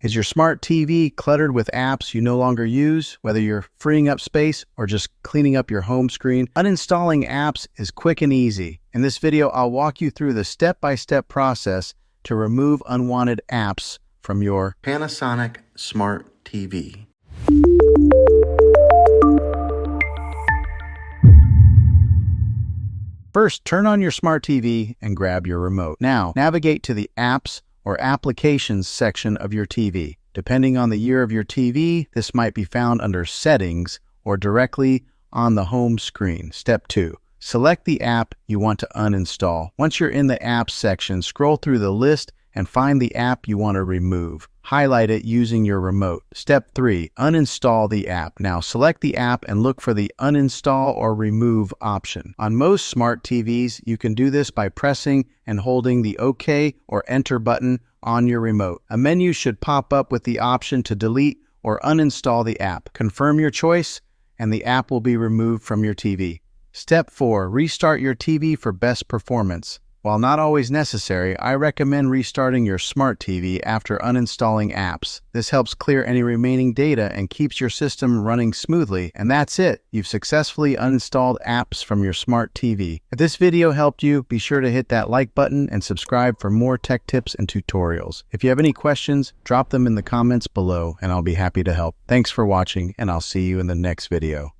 Is your smart TV cluttered with apps you no longer use, whether you're freeing up space or just cleaning up your home screen? Uninstalling apps is quick and easy. In this video, I'll walk you through the step-by-step process to remove unwanted apps from your Panasonic Smart TV. First, turn on your smart TV and grab your remote. Now, navigate to the Apps or Applications section of your TV. Depending on the year of your TV, this might be found under Settings or directly on the home screen. Step 2. Select the app you want to uninstall. Once you're in the Apps section, scroll through the list and find the app you want to remove. Highlight it using your remote. Step 3. Uninstall the app. Now select the app and look for the Uninstall or Remove option. On most smart TVs, you can do this by pressing and holding the OK or Enter button on your remote. A menu should pop up with the option to delete or uninstall the app. Confirm your choice and the app will be removed from your TV. Step 4. Restart your TV for best performance. While not always necessary, I recommend restarting your smart TV after uninstalling apps. This helps clear any remaining data and keeps your system running smoothly. And that's it. You've successfully uninstalled apps from your smart TV. If this video helped you, be sure to hit that like button and subscribe for more tech tips and tutorials. If you have any questions, drop them in the comments below and I'll be happy to help. Thanks for watching and I'll see you in the next video.